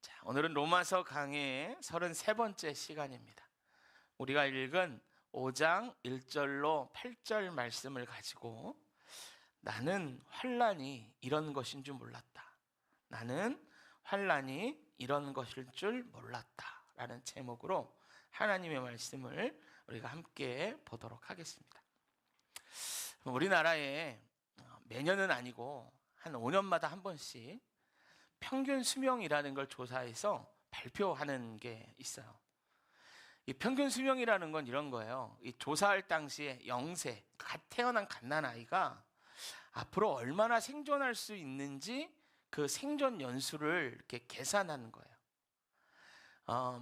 자, 오늘은 로마서 강의 33번째 시간입니다. 우리가 읽은 5장 1절로 8절 말씀을 가지고 나는 환난이 이런 것인 줄 몰랐다. 나는 환난이 이런 것일 줄 몰랐다. 라는 제목으로 하나님의 말씀을 우리가 함께 보도록 하겠습니다. 우리나라에 매년은 아니고 한 5년마다 한 번씩 평균 수명이라는 걸 조사해서 발표하는 게 있어요. 이 평균 수명이라는 건 이런 거예요. 이 조사할 당시에 영세, 갓 태어난 갓난아이가 앞으로 얼마나 생존할 수 있는지 그 생존 연수를 이렇게 계산하는 거예요.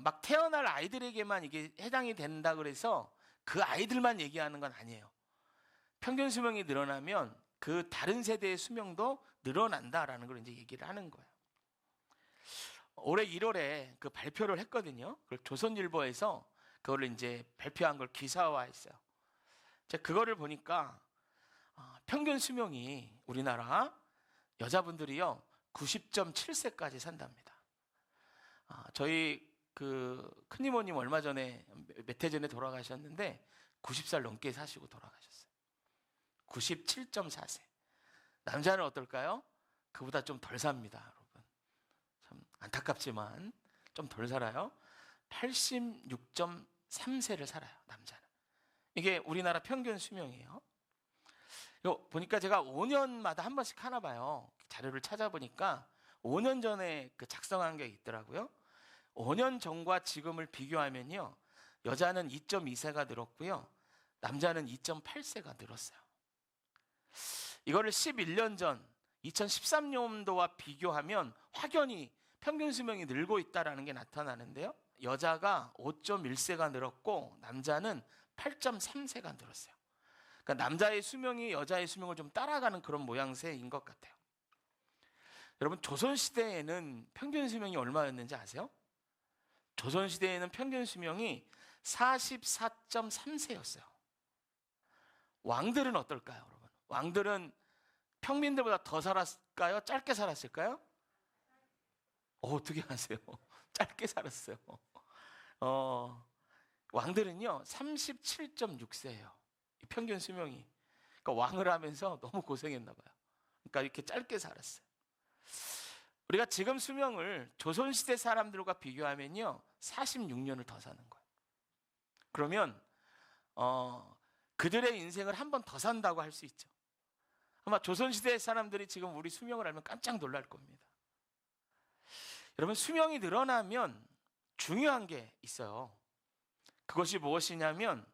막 태어날 아이들에게만 이게 해당이 된다 그래서 그 아이들만 얘기하는 건 아니에요. 평균 수명이 늘어나면 그 다른 세대의 수명도 늘어난다라는 걸 이제 얘기를 하는 거예요. 올해 1월에 그 발표를 했거든요. 그걸 조선일보에서 그걸 이제 발표한 걸 기사화했어요. 제가 그거를 보니까 평균 수명이 우리나라 여자분들이요 90.7세까지 산답니다. 저희 그 큰이모님 얼마 전에 몇 해 전에 돌아가셨는데 90살 넘게 사시고 돌아가셨어요. 97.4세. 남자는 어떨까요? 그보다 좀 덜 삽니다, 여러분. 참 안타깝지만 좀 덜 살아요. 86.3세를 살아요, 남자는. 이게 우리나라 평균 수명이에요. 이거 보니까 제가 5년마다 한 번씩 하나 봐요. 자료를 찾아보니까 5년 전에 그 작성한 게 있더라고요. 5년 전과 지금을 비교하면요, 여자는 2.2세가 늘었고요, 남자는 2.8세가 늘었어요. 이거를 11년 전 2013년도와 비교하면 확연히 평균 수명이 늘고 있다는 게 나타나는데요. 여자가 5.1세가 늘었고 남자는 8.3세가 늘었어요. 그러니까 남자의 수명이 여자의 수명을 좀 따라가는 그런 모양새인 것 같아요. 여러분, 조선시대에는 평균 수명이 얼마였는지 아세요? 조선시대에는 평균 수명이 44.3세였어요. 왕들은 어떨까요, 여러분? 왕들은 평민들보다 더 살았을까요? 짧게 살았을까요? 어떻게 아세요? 짧게 살았어요. 왕들은요 37.6세예요. 평균 수명이. 그러니까 왕을 하면서 너무 고생했나 봐요. 그러니까 이렇게 짧게 살았어요. 우리가 지금 수명을 조선시대 사람들과 비교하면요 46년을 더 사는 거예요. 그러면 그들의 인생을 한 번 더 산다고 할 수 있죠. 아마 조선시대 사람들이 지금 우리 수명을 알면 깜짝 놀랄 겁니다. 여러분, 수명이 늘어나면 중요한 게 있어요. 그것이 무엇이냐면,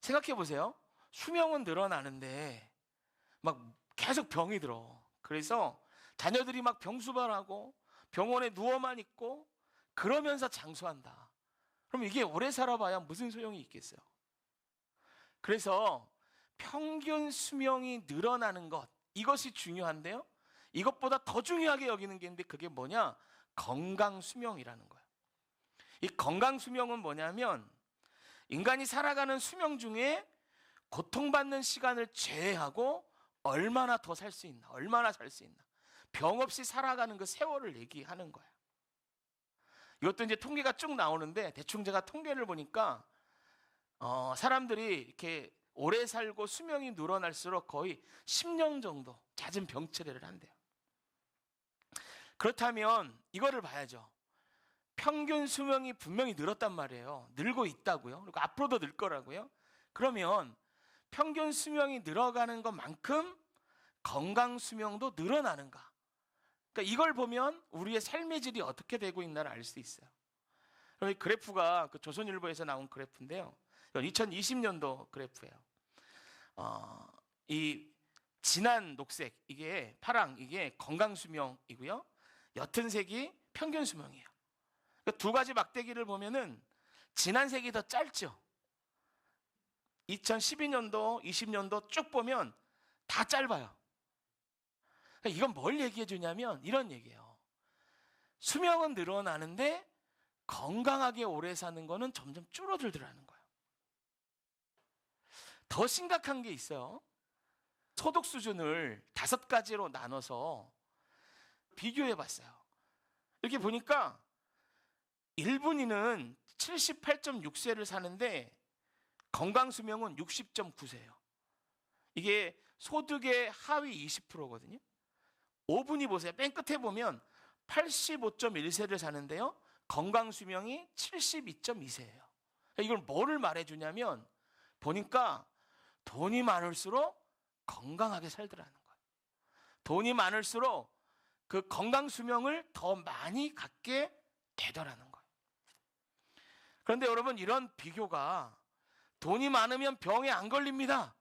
생각해 보세요. 수명은 늘어나는데 막 계속 병이 들어. 그래서 자녀들이 막 병수발하고 병원에 누워만 있고 그러면서 장수한다. 그럼 이게 오래 살아봐야 무슨 소용이 있겠어요? 그래서 평균 수명이 늘어나는 것, 이것이 중요한데요, 이것보다 더 중요하게 여기는 게 있는데 그게 뭐냐? 건강 수명이라는 거예요. 이 건강 수명은 뭐냐면 인간이 살아가는 수명 중에 고통받는 시간을 제외하고 얼마나 더 살 수 있나, 얼마나 살 수 있나, 병 없이 살아가는 그 세월을 얘기하는 거예요. 이것도 이제 통계가 쭉 나오는데 대충 제가 통계를 보니까 사람들이 이렇게 오래 살고 수명이 늘어날수록 거의 10년 정도 잦은 병치레를 한대요. 그렇다면 이거를 봐야죠. 평균 수명이 분명히 늘었단 말이에요. 늘고 있다고요. 그리고 앞으로도 늘 거라고요. 그러면 평균 수명이 늘어가는 것만큼 건강 수명도 늘어나는가? 그러니까 이걸 보면 우리의 삶의 질이 어떻게 되고 있나를 알 수 있어요. 이 그래프가 그 조선일보에서 나온 그래프인데요. 2020년도 그래프예요. 이 진한 녹색, 이게 파랑, 이게 건강 수명이고요. 옅은 색이 평균 수명이에요. 그러니까 두 가지 막대기를 보면은 진한 색이 더 짧죠. 2012년도, 20년도 쭉 보면 다 짧아요. 그러니까 이건 뭘 얘기해 주냐면 이런 얘기예요. 수명은 늘어나는데 건강하게 오래 사는 거는 점점 줄어들더라는 거예요. 더 심각한 게 있어요. 소득 수준을 5가지로 나눠서 비교해 봤어요. 이렇게 보니까 일본인은 78.6세를 사는데 건강수명은 60.9세예요. 이게 소득의 하위 20%거든요. 5분위 보세요. 맨 끝에 보면 85.1세를 사는데요. 건강수명이 72.2세예요. 이걸 뭐를 말해주냐면 보니까 돈이 많을수록 건강하게 살더라는 거예요. 돈이 많을수록 그 건강수명을 더 많이 갖게 되더라는 거예요. 그런데 여러분, 이런 비교가 돈이 많으면 병에 안 걸립니다,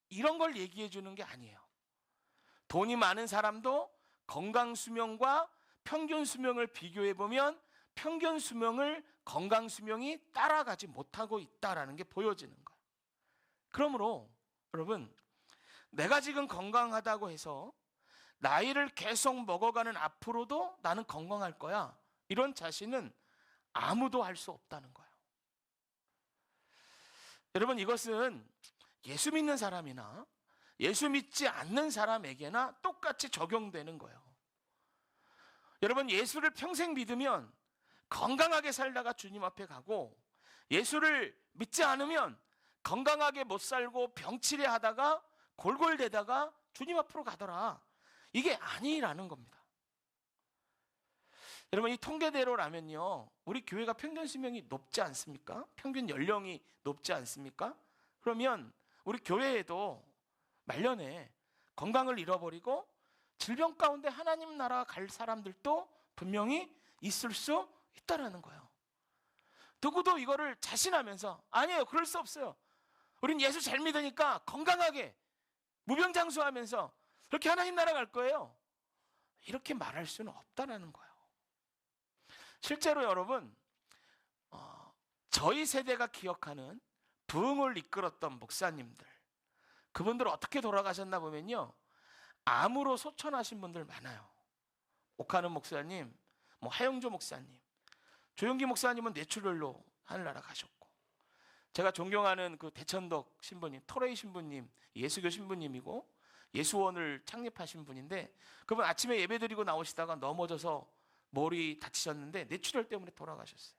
이런 걸 얘기해 주는 게 아니에요. 돈이 많은 사람도 건강수명과 평균수명을 비교해 보면 평균수명을 건강수명이 따라가지 못하고 있다는 게 보여지는 거예요. 그러므로 여러분, 내가 지금 건강하다고 해서 나이를 계속 먹어가는 앞으로도 나는 건강할 거야, 이런 자신은 아무도 할 수 없다는 거예요. 여러분, 이것은 예수 믿는 사람이나 예수 믿지 않는 사람에게나 똑같이 적용되는 거예요. 여러분, 예수를 평생 믿으면 건강하게 살다가 주님 앞에 가고, 예수를 믿지 않으면 건강하게 못 살고 병치레 하다가 골골대다가 주님 앞으로 가더라, 이게 아니라는 겁니다. 여러분, 이 통계대로라면요, 우리 교회가 평균 수명이 높지 않습니까? 평균 연령이 높지 않습니까? 그러면 우리 교회에도 말년에 건강을 잃어버리고 질병 가운데 하나님 나라 갈 사람들도 분명히 있을 수 있다라는 거예요. 누구도 이거를 자신하면서 아니에요, 그럴 수 없어요, 우린 예수 잘 믿으니까 건강하게 무병장수하면서 그렇게 하나님 나라 갈 거예요, 이렇게 말할 수는 없다라는 거예요. 실제로 여러분, 저희 세대가 기억하는 부흥을 이끌었던 목사님들, 그분들 어떻게 돌아가셨나 보면요, 암으로 소천하신 분들 많아요. 옥하는 목사님, 하영조 목사님, 조용기 목사님은 뇌출혈로 하늘나라 가셨고, 제가 존경하는 그 대천덕 신부님, 토레이 신부님, 예수교 신부님이고 예수원을 창립하신 분인데, 그분 아침에 예배드리고 나오시다가 넘어져서 머리 다치셨는데 뇌출혈 때문에 돌아가셨어요.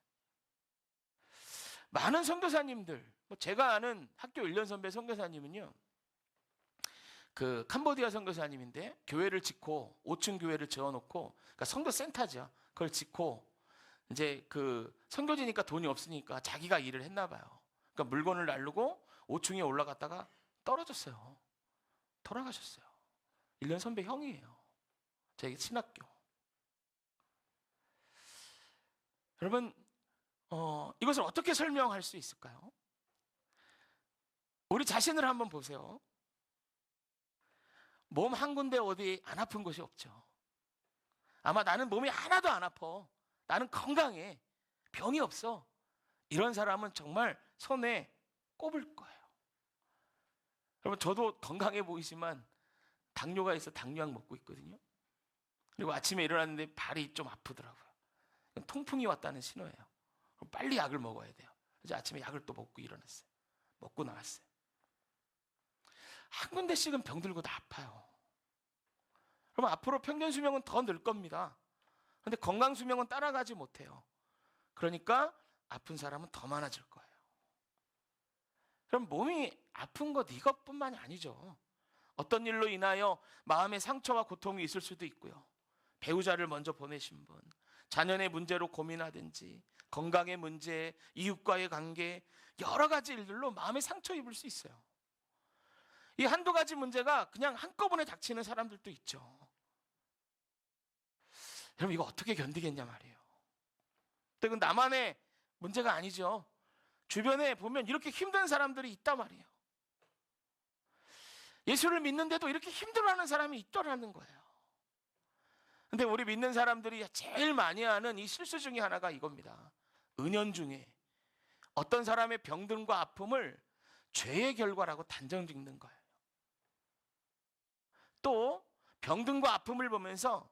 많은 선교사님들, 제가 아는 학교 1년 선배 선교사님은요, 그 캄보디아 선교사님인데 교회를 짓고 5층 교회를 지어놓고, 그러니까 선교센터죠, 그걸 짓고 이제 그 선교지니까 돈이 없으니까 자기가 일을 했나 봐요. 그러니까 물건을 나르고 5층에 올라갔다가 떨어졌어요. 돌아가셨어요. 1년 선배 형이에요. 제 신학교. 여러분, 이것을 어떻게 설명할 수 있을까요? 우리 자신을 한번 보세요. 몸 한 군데 어디 안 아픈 곳이 없죠. 아마 나는 몸이 하나도 안 아파, 나는 건강해, 병이 없어, 이런 사람은 정말 손에 꼽을 거예요. 여러분, 저도 건강해 보이지만 당뇨가 있어 당뇨약 먹고 있거든요. 그리고 아침에 일어났는데 발이 좀 아프더라고요. 통풍이 왔다는 신호예요. 그럼 빨리 약을 먹어야 돼요. 그래서 아침에 약을 또 먹고 일어났어요. 먹고 나왔어요. 한 군데씩은 병들고 다 아파요. 그럼 앞으로 평균 수명은 더 늘 겁니다. 그런데 건강 수명은 따라가지 못해요. 그러니까 아픈 사람은 더 많아질 거예요. 그럼 몸이 아픈 것 이것뿐만이 아니죠. 어떤 일로 인하여 마음의 상처와 고통이 있을 수도 있고요. 배우자를 먼저 보내신 분, 자녀의 문제로 고민하든지 건강의 문제, 이웃과의 관계, 여러 가지 일들로 마음에 상처 입을 수 있어요. 이 한두 가지 문제가 그냥 한꺼번에 닥치는 사람들도 있죠. 여러분, 이거 어떻게 견디겠냐 말이에요. 또 이건 나만의 문제가 아니죠. 주변에 보면 이렇게 힘든 사람들이 있단 말이에요. 예수를 믿는데도 이렇게 힘들어하는 사람이 있더라는 거예요. 근데 우리 믿는 사람들이 제일 많이 하는 이 실수 중에 하나가 이겁니다. 은연중에 어떤 사람의 병든과 아픔을 죄의 결과라고 단정 짓는 거예요. 또 병든과 아픔을 보면서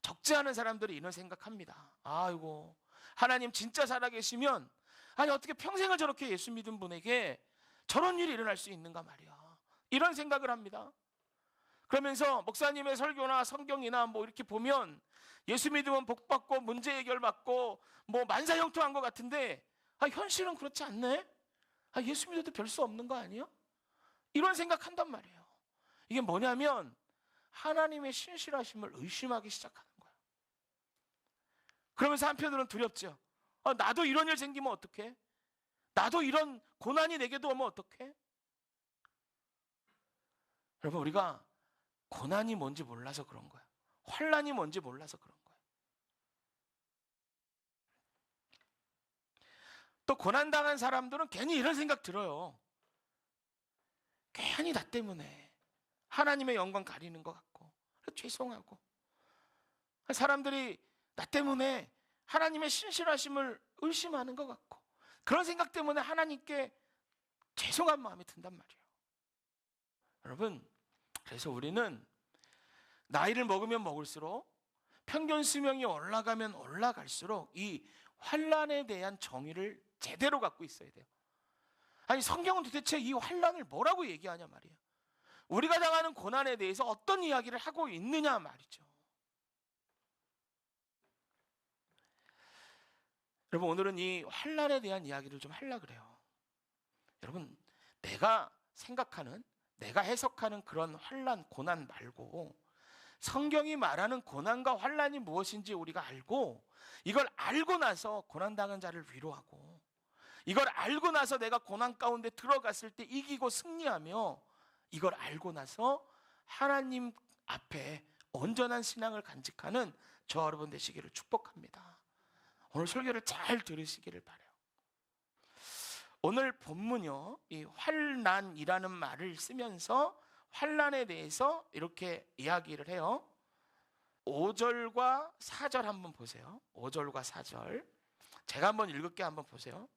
적지 않은 사람들이 이런 생각합니다. 아이고, 하나님 진짜 살아계시면 아니 어떻게 평생을 저렇게 예수 믿은 분에게 저런 일이 일어날 수 있는가 말이야, 이런 생각을 합니다. 그러면서 목사님의 설교나 성경이나 뭐 이렇게 보면 예수 믿으면 복 받고 문제 해결 받고 뭐 만사형통한 것 같은데 현실은 그렇지 않네? 예수 믿어도 별 수 없는 거 아니에요? 이런 생각한단 말이에요. 이게 뭐냐면 하나님의 신실하심을 의심하기 시작하는 거예요. 그러면서 한편으로는 두렵죠. 나도 이런 일 생기면 어떡해? 나도 이런 고난이 내게도 오면 어떡해? 여러분, 우리가 고난이 뭔지 몰라서 그런 거야. 환난이 뭔지 몰라서 그런 거야. 또 고난당한 사람들은 괜히 이런 생각 들어요. 괜히 나 때문에 하나님의 영광 가리는 것 같고 죄송하고, 사람들이 나 때문에 하나님의 신실하심을 의심하는 것 같고, 그런 생각 때문에 하나님께 죄송한 마음이 든단 말이에요. 여러분, 그래서 우리는 나이를 먹으면 먹을수록, 평균 수명이 올라가면 올라갈수록 이 환난에 대한 정의를 제대로 갖고 있어야 돼요. 아니, 성경은 도대체 이 환난을 뭐라고 얘기하냐 말이에요. 우리가 당하는 고난에 대해서 어떤 이야기를 하고 있느냐 말이죠. 여러분, 오늘은 이 환난에 대한 이야기를 좀 하려고 그래요. 여러분, 내가 생각하는, 내가 해석하는 그런 환난, 고난 말고 성경이 말하는 고난과 환난이 무엇인지 우리가 알고, 이걸 알고 나서 고난당한 자를 위로하고, 이걸 알고 나서 내가 고난 가운데 들어갔을 때 이기고 승리하며, 이걸 알고 나서 하나님 앞에 온전한 신앙을 간직하는 저와 여러분 되시기를 축복합니다. 오늘 설교를 잘 들으시기를 바라요. 오늘 본문요, 이 환난이라는 말을 쓰면서 환난에 대해서 이렇게 이야기를 해요. 5절과 4절 한번 보세요. 5절과 4절 제가 한번 읽을게. 한번 보세요.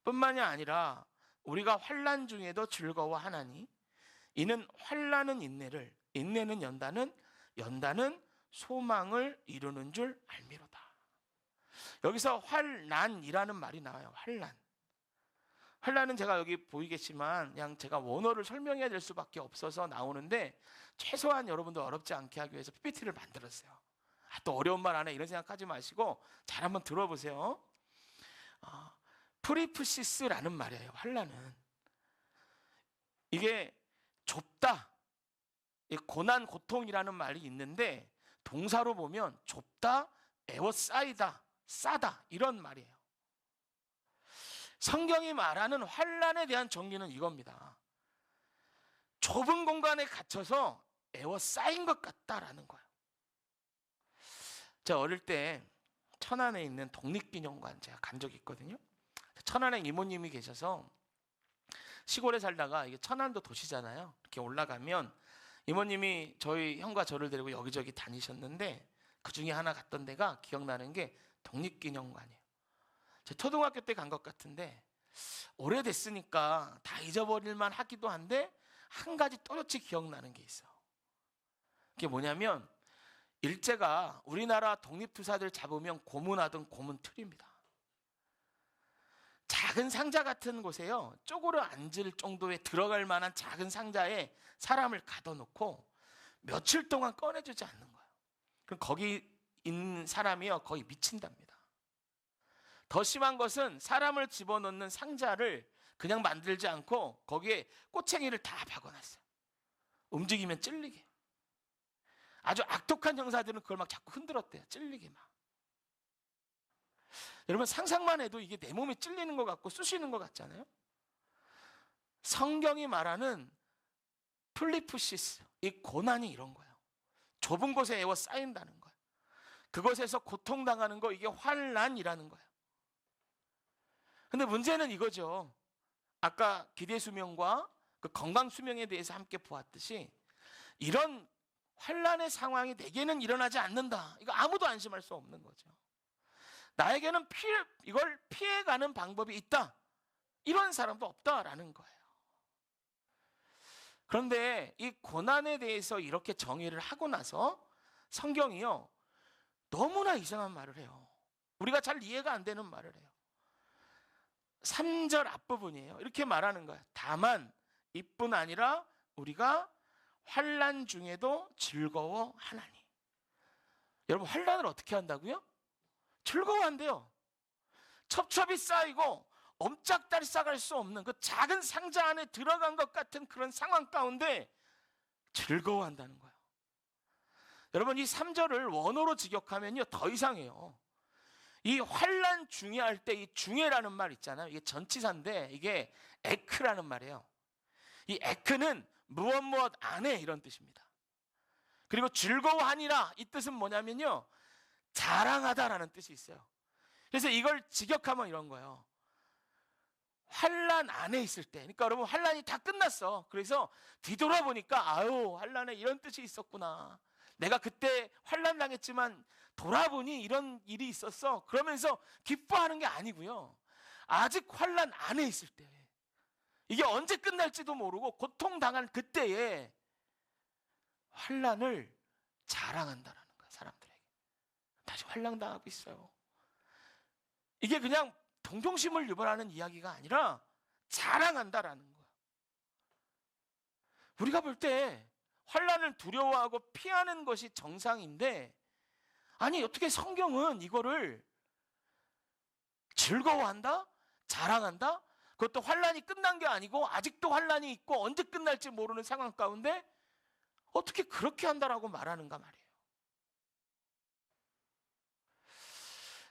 뿐만이 아니라 우리가 환난 중에도 즐거워하나니 이는 환난은 인내를, 인내는 연단은 소망을 이루는 줄 알미로다. 여기서 환난이라는 말이 나와요. 환난은 제가 여기 보이겠지만 그냥 제가 원어를 설명해야 될 수밖에 없어서 나오는데, 최소한 여러분도 어렵지 않게 하기 위해서 PPT를 만들었어요. 또 어려운 말 안 해 이런 생각하지 마시고 잘 한번 들어보세요. 프리프시스라는 말이에요. 환난은 이게 좁다, 고난, 고통이라는 말이 있는데 동사로 보면 좁다, 에워싸이다, 싸다, 이런 말이에요. 성경이 말하는 환난에 대한 정리는 이겁니다. 좁은 공간에 갇혀서 에워싸인 것 같다라는 거예요. 제가 어릴 때 천안에 있는 독립기념관 제가 간 적이 있거든요. 천안에 이모님이 계셔서, 시골에 살다가, 이게 천안도 도시잖아요. 이렇게 올라가면 이모님이 저희 형과 저를 데리고 여기저기 다니셨는데, 그 중에 하나 갔던 데가 기억나는 게 독립기념관이에요. 제 초등학교 때 간 것 같은데 오래됐으니까 다 잊어버릴만 하기도 한데, 한 가지 또렷이 기억나는 게 있어요. 그게 뭐냐면, 일제가 우리나라 독립투사들 잡으면 고문하던 고문틀입니다. 작은 상자 같은 곳에요, 쪼그려 앉을 정도에 들어갈 만한 작은 상자에 사람을 가둬놓고 며칠 동안 꺼내주지 않는 거예요. 그럼 거기 있는 사람이요, 거의 미친답니다. 더 심한 것은 사람을 집어넣는 상자를 그냥 만들지 않고 거기에 꼬챙이를 다 박아놨어요. 움직이면 찔리게. 아주 악독한 형사들은 그걸 막 자꾸 흔들었대요. 찔리게 막. 여러분, 상상만 해도 이게 내 몸에 찔리는 것 같고 쑤시는 것 같잖아요. 성경이 말하는 플리푸시스, 이 고난이 이런 거예요. 좁은 곳에 에워싸인다는 거예요. 그것에서 고통당하는 거, 이게 환난이라는 거예요. 근데 문제는 이거죠. 아까 기대수명과 그 건강수명에 대해서 함께 보았듯이, 이런 환난의 상황이 내게는 일어나지 않는다, 이거 아무도 안심할 수 없는 거죠. 나에게는 이걸 피해가는 방법이 있다, 이런 사람도 없다라는 거예요. 그런데 이 고난에 대해서 이렇게 정의를 하고 나서 성경이요, 너무나 이상한 말을 해요. 우리가 잘 이해가 안 되는 말을 해요. 3절 앞부분이에요. 이렇게 말하는 거예요. 다만 이뿐 아니라 우리가 환난 중에도 즐거워하나니. 여러분, 환난을 어떻게 한다고요? 즐거워한대요. 첩첩이 쌓이고 옴짝달싹할 수 없는 그 작은 상자 안에 들어간 것 같은 그런 상황 가운데 즐거워한다는 거예요. 여러분, 이 3절을 원어로 직역하면요 더 이상해요. 이 환난 중에 할 때 이 중에라는 말 있잖아요. 이게 전치사인데 이게 에크라는 말이에요. 이 에크는 무엇 안에 이런 뜻입니다. 그리고 즐거워하니라 이 뜻은 뭐냐면요, 자랑하다라는 뜻이 있어요. 그래서 이걸 직역하면 이런 거예요. 환난 안에 있을 때, 그러니까 여러분 환난이 다 끝났어. 그래서 뒤돌아보니까 아유, 환난에 이런 뜻이 있었구나. 내가 그때 환난 당했지만 돌아보니 이런 일이 있었어. 그러면서 기뻐하는 게 아니고요. 아직 환난 안에 있을 때, 이게 언제 끝날지도 모르고 고통당한 그때에 환난을 자랑한다라는 거야, 사람들에게. 나 지금 환난 당하고 있어요. 이게 그냥 동정심을 유발하는 이야기가 아니라 자랑한다라는 거야. 우리가 볼 때 환난을 두려워하고 피하는 것이 정상인데, 아니 어떻게 성경은 이거를 즐거워한다? 자랑한다? 그것도 환난이 끝난 게 아니고 아직도 환난이 있고 언제 끝날지 모르는 상황 가운데 어떻게 그렇게 한다라고 말하는가 말이에요.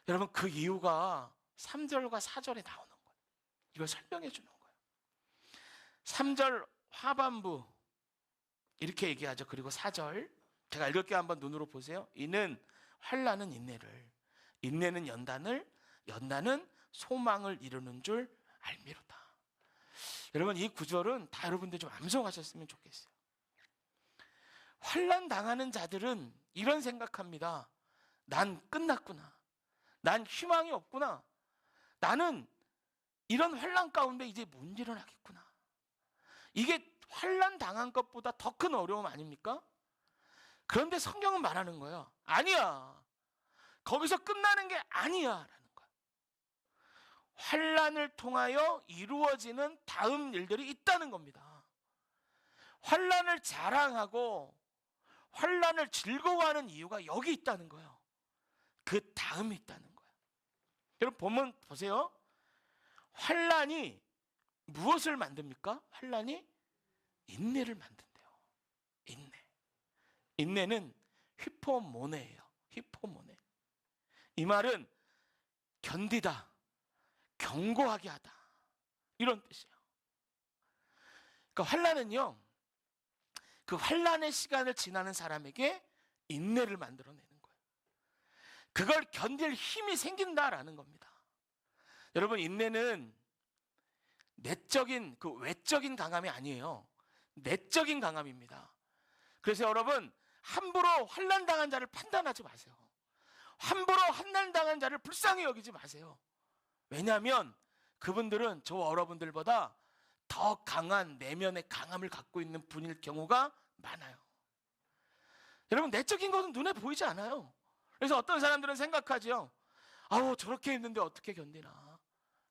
여러분, 그 이유가 3절과 4절에 나오는 거예요. 이걸 설명해 주는 거예요. 3절 하반부 이렇게 얘기하죠. 그리고 4절 제가 읽을게요. 한번 눈으로 보세요. 이는 환난은 인내를, 인내는 연단을, 연단은 소망을 이루는 줄 알미로다. 여러분, 이 구절은 다 여러분들 좀 암송하셨으면 좋겠어요. 환난 당하는 자들은 이런 생각합니다. 난 끝났구나. 난 희망이 없구나. 나는 이런 환난 가운데 이제 못 일어나겠구나. 이게 환난 당한 것보다 더 큰 어려움 아닙니까? 그런데 성경은 말하는 거예요. 아니야. 거기서 끝나는 게 아니야 라는 거야. 환난을 통하여 이루어지는 다음 일들이 있다는 겁니다. 환난을 자랑하고 환난을 즐거워하는 이유가 여기 있다는 거예요. 그 다음에 있다는 거예요. 여러분 보면 보세요. 환난이 무엇을 만듭니까? 환난이 인내를 만든대요. 인내. 인내는 휘포모네예요. 휘포모네. 이 말은 견디다, 견고하게 하다, 이런 뜻이에요. 그러니까 환난은요, 그 환난의 시간을 지나는 사람에게 인내를 만들어내는 거예요. 그걸 견딜 힘이 생긴다라는 겁니다. 여러분, 인내는 내적인 그 외적인 강함이 아니에요. 내적인 강함입니다. 그래서 여러분, 함부로 환난 당한 자를 판단하지 마세요. 함부로 환난 당한 자를 불쌍히 여기지 마세요. 왜냐하면 그분들은 저와 여러분들보다 더 강한 내면의 강함을 갖고 있는 분일 경우가 많아요. 여러분, 내적인 것은 눈에 보이지 않아요. 그래서 어떤 사람들은 생각하죠. 아우, 저렇게 힘든데 어떻게 견디나.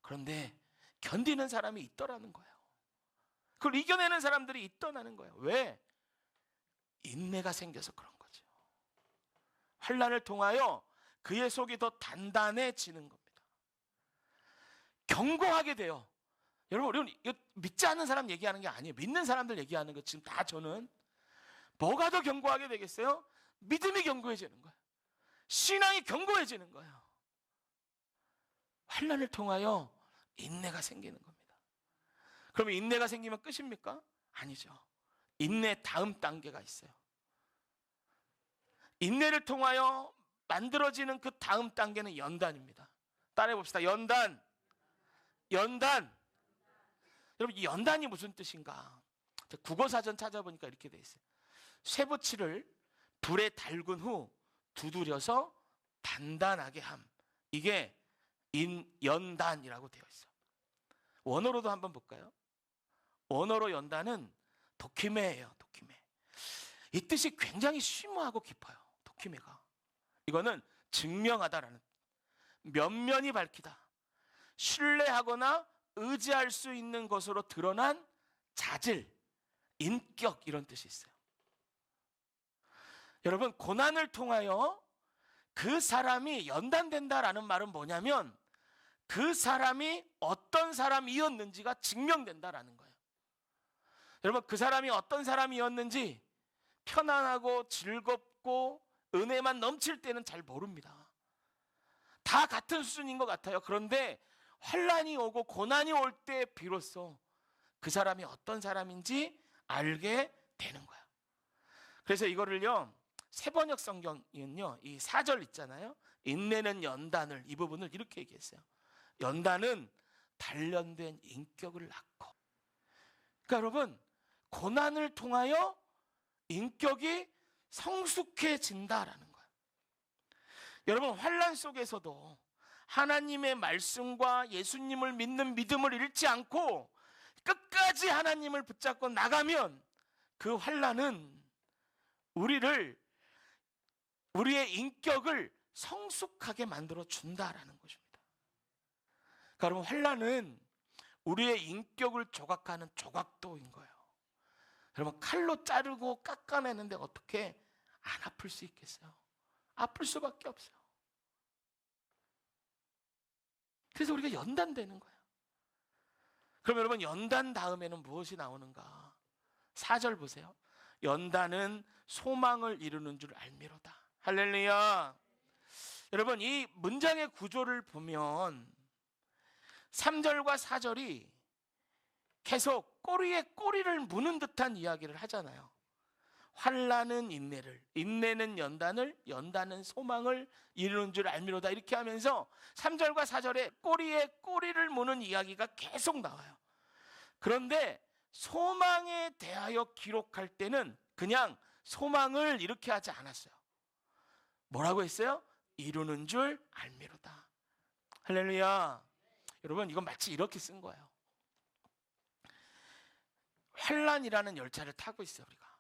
그런데 견디는 사람이 있더라는 거예요. 그걸 이겨내는 사람들이 있더라는 거예요. 왜? 인내가 생겨서 그런 거죠. 환난을 통하여 그의 속이 더 단단해지는 겁니다. 견고하게 돼요. 여러분, 이거 믿지 않는 사람 얘기하는 게 아니에요. 믿는 사람들 얘기하는 거 지금 다 저는. 뭐가 더 견고하게 되겠어요? 믿음이 견고해지는 거예요. 신앙이 견고해지는 거예요. 환난을 통하여 인내가 생기는 겁니다. 그러면 인내가 생기면 끝입니까? 아니죠. 인내 다음 단계가 있어요. 인내를 통하여 만들어지는 그 다음 단계는 연단입니다. 따라해 봅시다. 연단. 연단. 여러분, 이 연단이 무슨 뜻인가? 국어사전 찾아보니까 이렇게 돼 있어요. 쇠붙이를 불에 달군 후 두드려서 단단하게 함. 이게 연단이라고 되어 있어요. 원어로도 한번 볼까요? 원어로 연단은 도키메예요. 도키메. 이 뜻이 굉장히 심오하고 깊어요. 도키메가. 이거는 증명하다라는, 면면이 밝히다, 신뢰하거나 의지할 수 있는 것으로 드러난 자질, 인격, 이런 뜻이 있어요. 여러분, 고난을 통하여 그 사람이 연단된다라는 말은 뭐냐면 그 사람이 어떤 사람이었는지가 증명된다라는 거예요. 여러분, 그 사람이 어떤 사람이었는지 편안하고 즐겁고 은혜만 넘칠 때는 잘 모릅니다. 다 같은 수준인 것 같아요. 그런데 환난이 오고 고난이 올 때 비로소 그 사람이 어떤 사람인지 알게 되는 거야. 그래서 이거를요, 세번역 성경은요, 이 4절 있잖아요. 인내는 연단을, 이 부분을 이렇게 얘기했어요. 연단은 단련된 인격을 낳고. 그러니까 여러분, 고난을 통하여 인격이 성숙해진다라는 거예요. 여러분, 환난 속에서도 하나님의 말씀과 예수님을 믿는 믿음을 잃지 않고 끝까지 하나님을 붙잡고 나가면 그 환난은 우리의 인격을 성숙하게 만들어 준다라는 것입니다. 그러니까 여러분, 환난은 우리의 인격을 조각하는 조각도인 거예요. 여러분, 칼로 자르고 깎아내는데 어떻게 안 아플 수 있겠어요? 아플 수밖에 없어요. 그래서 우리가 연단되는 거예요. 그럼 여러분, 연단 다음에는 무엇이 나오는가? 4절 보세요. 연단은 소망을 이루는 줄 알미로다. 할렐루야. 여러분, 이 문장의 구조를 보면 3절과 4절이 계속 꼬리에 꼬리를 무는 듯한 이야기를 하잖아요. 환난은 인내를, 인내는 연단을, 연단은 소망을 이루는 줄 알미로다. 이렇게 하면서 3절과 4절에 꼬리에 꼬리를 무는 이야기가 계속 나와요. 그런데 소망에 대하여 기록할 때는 그냥 소망을 이렇게 하지 않았어요. 뭐라고 했어요? 이루는 줄 알미로다. 할렐루야. 여러분, 이건 마치 이렇게 쓴 거예요. 환난이라는 열차를 타고 있어요, 우리가.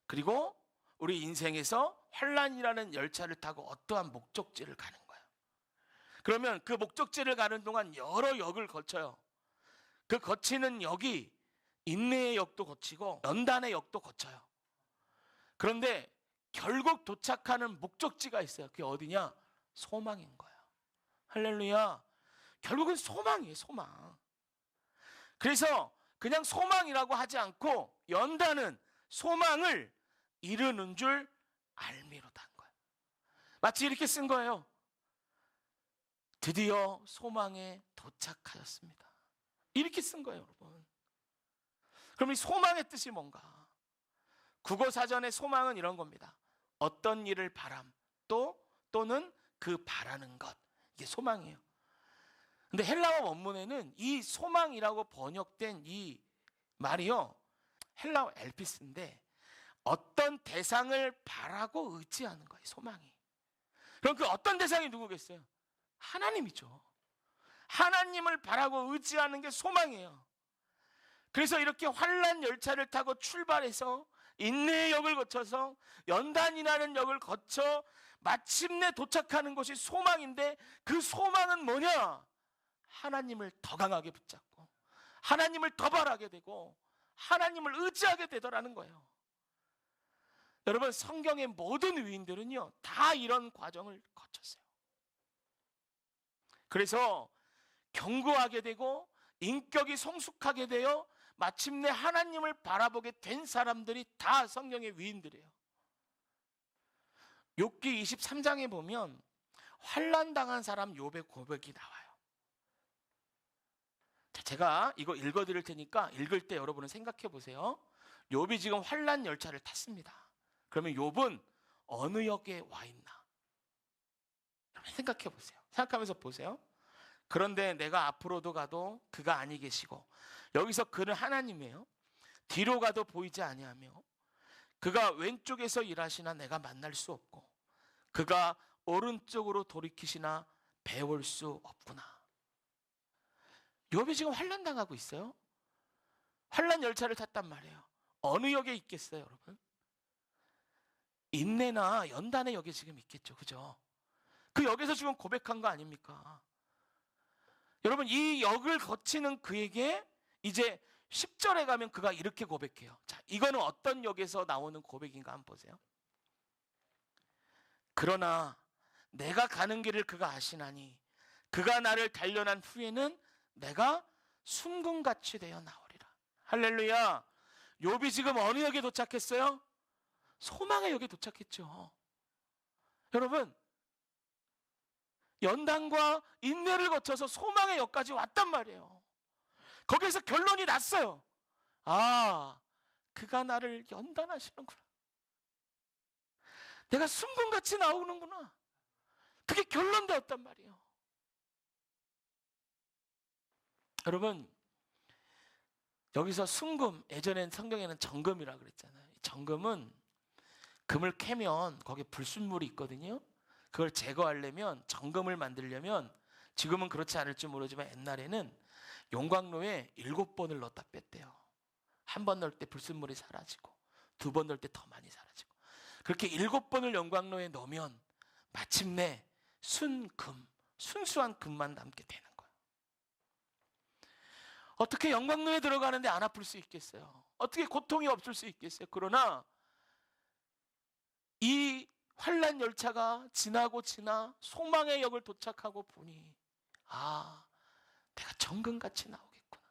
그리고 우리 인생에서 환난이라는 열차를 타고 어떠한 목적지를 가는 거예요. 그러면 그 목적지를 가는 동안 여러 역을 거쳐요. 그 거치는 역이 인내의 역도 거치고 연단의 역도 거쳐요. 그런데 결국 도착하는 목적지가 있어요. 그게 어디냐? 소망인 거예요. 할렐루야. 결국은 소망이에요, 소망. 그래서 그냥 소망이라고 하지 않고 연단은 소망을 이루는 줄 알미로다는 거예요. 마치 이렇게 쓴 거예요. 드디어 소망에 도착하였습니다. 이렇게 쓴 거예요, 여러분. 그럼 이 소망의 뜻이 뭔가? 국어사전의 소망은 이런 겁니다. 어떤 일을 바람, 또는 그 바라는 것. 이게 소망이에요. 근데 헬라어 원문에는 이 소망이라고 번역된 이 말이요, 헬라어 엘피스인데 어떤 대상을 바라고 의지하는 거예요, 소망이. 그럼 그 어떤 대상이 누구겠어요? 하나님이죠. 하나님을 바라고 의지하는 게 소망이에요. 그래서 이렇게 환난 열차를 타고 출발해서 인내의 역을 거쳐서 연단이라는 역을 거쳐 마침내 도착하는 것이 소망인데, 그 소망은 뭐냐? 하나님을 더 강하게 붙잡고 하나님을 더 바라게 되고 하나님을 의지하게 되더라는 거예요. 여러분, 성경의 모든 위인들은요, 다 이런 과정을 거쳤어요. 그래서 견고하게 되고 인격이 성숙하게 되어 마침내 하나님을 바라보게 된 사람들이 다 성경의 위인들이에요. 욥기 23장에 보면 환난당한 사람 욥의 고백이 나와요. 자, 제가 이거 읽어드릴 테니까 읽을 때 여러분은 생각해 보세요. 욥이 지금 환난 열차를 탔습니다. 그러면 욥은 어느 역에 와 있나? 여러분 생각해 보세요. 생각하면서 보세요. 그런데 내가 앞으로도 가도 그가 아니 계시고, 여기서 그는 하나님이에요. 뒤로 가도 보이지 아니하며 그가 왼쪽에서 일하시나 내가 만날 수 없고 그가 오른쪽으로 돌이키시나 배울 수 없구나. 욥이 지금 환난 당하고 있어요. 환난 열차를 탔단 말이에요. 어느 역에 있겠어요, 여러분? 인내나 연단의 역에 지금 있겠죠, 그죠? 그 역에서 지금 고백한 거 아닙니까? 여러분, 이 역을 거치는 그에게 이제 10절에 가면 그가 이렇게 고백해요. 자, 이거는 어떤 역에서 나오는 고백인가 한번 보세요. 그러나 내가 가는 길을 그가 아시나니 그가 나를 단련한 후에는 내가 순금같이 되어 나오리라. 할렐루야. 욥이 지금 어느 역에 도착했어요? 소망의 역에 도착했죠. 여러분, 연단과 인내를 거쳐서 소망의 역까지 왔단 말이에요. 거기에서 결론이 났어요. 아, 그가 나를 연단하시는구나. 내가 순금같이 나오는구나. 그게 결론되었단 말이에요. 여러분, 여기서 순금, 예전엔 성경에는 정금이라고 그랬잖아요. 정금은 금을 캐면 거기에 불순물이 있거든요. 그걸 제거하려면, 정금을 만들려면, 지금은 그렇지 않을지 모르지만 옛날에는 용광로에 7번을 넣었다 뺐대요. 한 번 넣을 때 불순물이 사라지고, 2번 넣을 때 더 많이 사라지고, 그렇게 7번을 용광로에 넣으면 마침내 순금, 순수한 금만 남게 되는 거예요. 어떻게 용광로에 들어가는데 안 아플 수 있겠어요? 어떻게 고통이 없을 수 있겠어요? 그러나 이 환난 열차가 지나고 지나 소망의 역을 도착하고 보니, 아, 내가 정금같이 나오겠구나.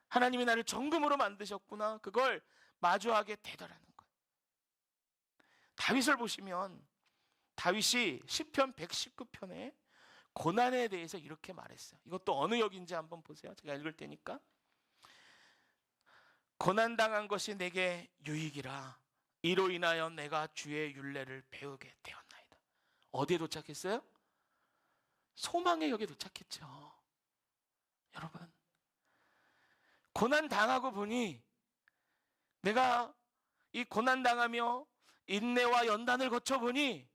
하나님이 나를 정금으로 만드셨구나. 그걸 마주하게 되더라는 거예요. 다윗을 보시면 다윗이 시편 119편에 고난에 대해서 이렇게 말했어요. 이것도 어느 역인지 한번 보세요. 제가 읽을 테니까. 고난당한 것이 내게 유익이라. 이로 인하여 내가 주의 율례를 배우게 되었나이다. 어디에 도착했어요? 소망의 역에 도착했죠. 여러분, 고난당하고 보니 내가 이 고난당하며 인내와 연단을 거쳐보니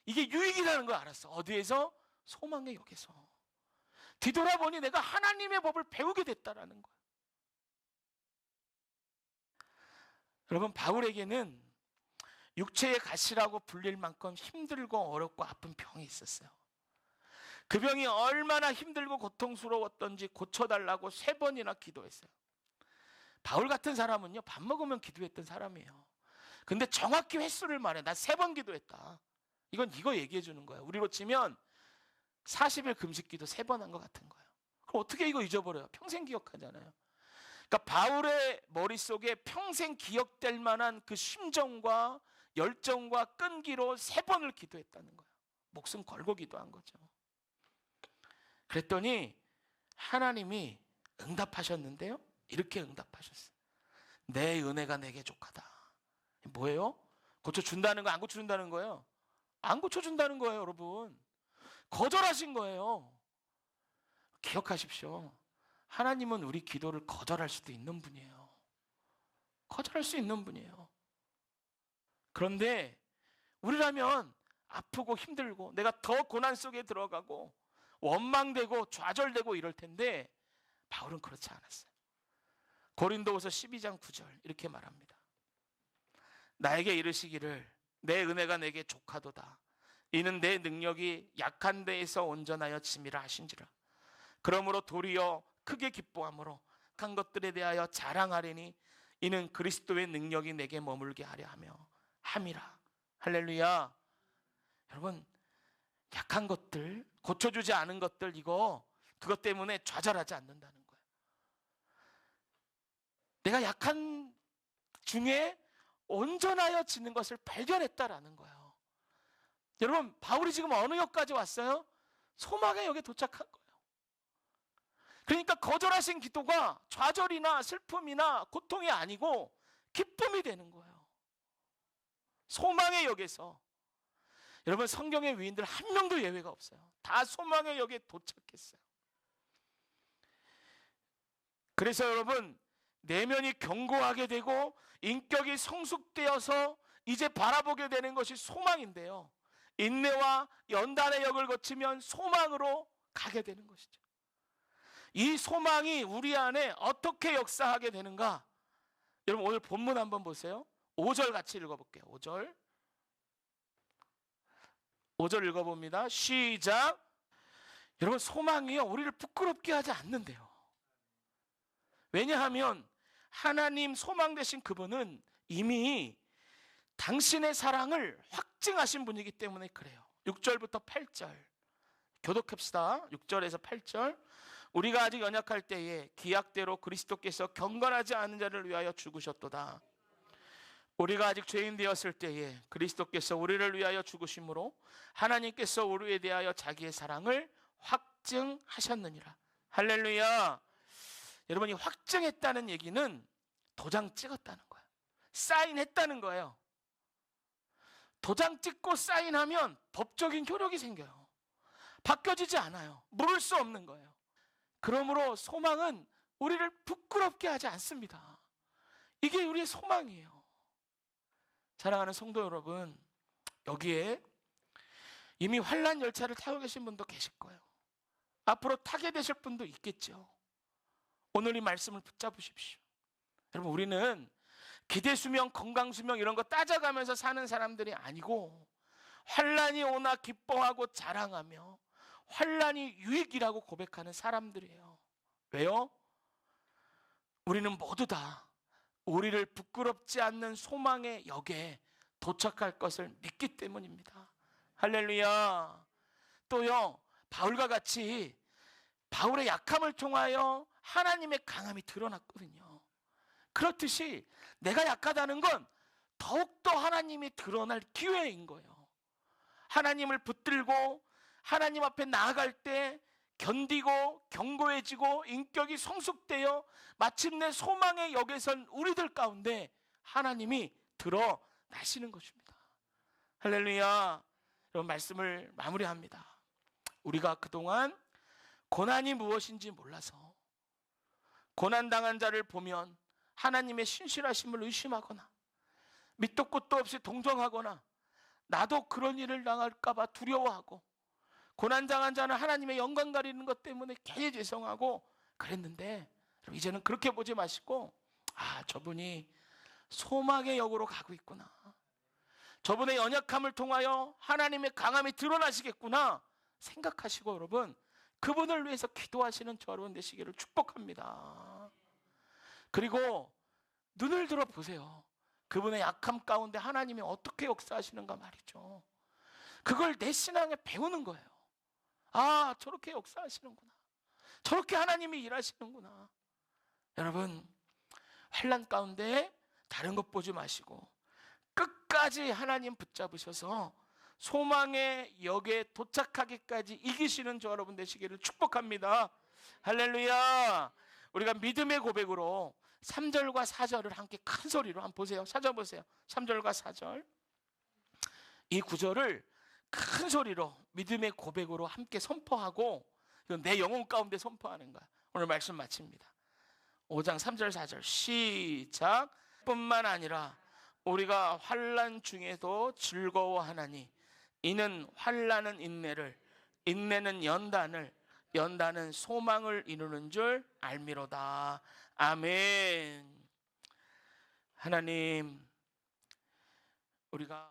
이게 유익이라는 걸 알았어. 어디에서? 소망의 역에서. 뒤돌아보니 내가 하나님의 법을 배우게 됐다라는 거예요. 여러분, 바울에게는 육체의 가시라고 불릴 만큼 힘들고 어렵고 아픈 병이 있었어요. 그 병이 얼마나 힘들고 고통스러웠던지 고쳐달라고 3번이나 기도했어요. 바울 같은 사람은요, 밥 먹으면 기도했던 사람이에요. 근데 정확히 횟수를 말해. 나 3번 기도했다. 이거 얘기해 주는 거예요. 우리로 치면 40일 금식 기도 3번 한 것 같은 거예요. 그럼 어떻게 이거 잊어버려요? 평생 기억하잖아요. 그러니까 바울의 머릿속에 평생 기억될 만한 그 심정과 열정과 끈기로 3번을 기도했다는 거예요. 목숨 걸고 기도한 거죠. 그랬더니 하나님이 응답하셨는데요, 이렇게 응답하셨어요. 내 은혜가 내게 족하다. 뭐예요? 고쳐준다는 거, 안 고쳐준다는 거예요? 안 고쳐준다는 거예요, 여러분. 거절하신 거예요. 기억하십시오. 하나님은 우리 기도를 거절할 수도 있는 분이에요. 거절할 수 있는 분이에요. 그런데 우리라면 아프고 힘들고 내가 더 고난 속에 들어가고 원망되고 좌절되고 이럴 텐데 바울은 그렇지 않았어요. 고린도후서 12장 9절 이렇게 말합니다. 나에게 이르시기를 내 은혜가 내게 족하도다. 이는 내 능력이 약한 데에서 온전하여 짐이라 하신지라. 그러므로 도리어 크게 기뻐함으로 약한 것들에 대하여 자랑하리니 이는 그리스도의 능력이 내게 머물게 하려 함이라. 할렐루야. 여러분, 약한 것들, 고쳐주지 않은 것들, 그것 때문에 좌절하지 않는다는 거예요. 내가 약한 중에 온전하여 지는 것을 발견했다라는 거예요. 여러분, 바울이 지금 어느 역까지 왔어요? 소망의 역에 도착한 거예요. 그러니까 거절하신 기도가 좌절이나 슬픔이나 고통이 아니고 기쁨이 되는 거예요. 소망의 역에서. 여러분, 성경의 위인들 한 명도 예외가 없어요. 다 소망의 역에 도착했어요. 그래서 여러분, 내면이 견고하게 되고 인격이 성숙되어서 이제 바라보게 되는 것이 소망인데요, 인내와 연단의 역을 거치면 소망으로 가게 되는 것이죠. 이 소망이 우리 안에 어떻게 역사하게 되는가? 여러분, 오늘 본문 한번 보세요. 5절 같이 읽어볼게요. 5절 읽어봅니다. 시작. 여러분, 소망이요, 우리를 부끄럽게 하지 않는데요. 왜냐하면 하나님 소망 되신 그분은 이미 당신의 사랑을 확증하신 분이기 때문에 그래요. 6절부터 8절 교독합시다. 6절에서 8절. 우리가 아직 연약할 때에 기약대로 그리스도께서 경건하지 않은 자를 위하여 죽으셨도다. 우리가 아직 죄인 되었을 때에 그리스도께서 우리를 위하여 죽으심으로 하나님께서 우리에 대하여 자기의 사랑을 확증하셨느니라. 할렐루야. 여러분이 확증했다는 얘기는 도장 찍었다는 거예요. 사인했다는 거예요. 도장 찍고 사인하면 법적인 효력이 생겨요. 바뀌어지지 않아요. 물을 수 없는 거예요. 그러므로 소망은 우리를 부끄럽게 하지 않습니다. 이게 우리의 소망이에요. 사랑하는 성도 여러분, 여기에 이미 환난 열차를 타고 계신 분도 계실 거예요. 앞으로 타게 되실 분도 있겠죠. 오늘 이 말씀을 붙잡으십시오. 여러분, 우리는 기대수명, 건강수명 이런 거 따져가면서 사는 사람들이 아니고 환난이 오나 기뻐하고 자랑하며 환난이 유익이라고 고백하는 사람들이에요. 왜요? 우리는 모두 다 우리를 부끄럽지 않는 소망의 역에 도착할 것을 믿기 때문입니다. 할렐루야. 또요, 바울과 같이 바울의 약함을 통하여 하나님의 강함이 드러났거든요. 그렇듯이 내가 약하다는 건 더욱더 하나님이 드러날 기회인 거예요. 하나님을 붙들고 하나님 앞에 나아갈 때 견디고 견고해지고 인격이 성숙되어 마침내 소망의 역에 선 우리들 가운데 하나님이 드러나시는 것입니다. 할렐루야. 이런 말씀을 마무리합니다. 우리가 그동안 고난이 무엇인지 몰라서 고난당한 자를 보면 하나님의 신실하심을 의심하거나 밑도 끝도 없이 동정하거나 나도 그런 일을 당할까 봐 두려워하고 고난당한 자는 하나님의 영광 가리는 것 때문에 괜히 죄송하고 그랬는데 이제는 그렇게 보지 마시고 저분이 소망의 역으로 가고 있구나. 저분의 연약함을 통하여 하나님의 강함이 드러나시겠구나 생각하시고 여러분 그분을 위해서 기도하시는 저 여러분 되시기를 축복합니다. 그리고 눈을 들어 보세요. 그분의 약함 가운데 하나님이 어떻게 역사하시는가 말이죠. 그걸 내 신앙에 배우는 거예요. 저렇게 역사하시는구나. 저렇게 하나님이 일하시는구나. 여러분, 환난 가운데 다른 것 보지 마시고 끝까지 하나님 붙잡으셔서 소망의 역에 도착하기까지 이기시는 저 여러분 되시기를 축복합니다. 할렐루야. 우리가 믿음의 고백으로 3절과 4절을 함께 큰 소리로 한번 보세요. 찾아보세요. 3절과 4절. 이 구절을 큰 소리로 믿음의 고백으로 함께 선포하고 내 영혼 가운데 선포하는 거야. 오늘 말씀 마칩니다. 5장 3절 4절 시작. 뿐만 아니라 우리가 환난 중에도 즐거워하나니 이는 환난은 인내를, 인내는 연단을, 연단은 소망을 이루는 줄 알미로다. 아멘. 하나님, 우리가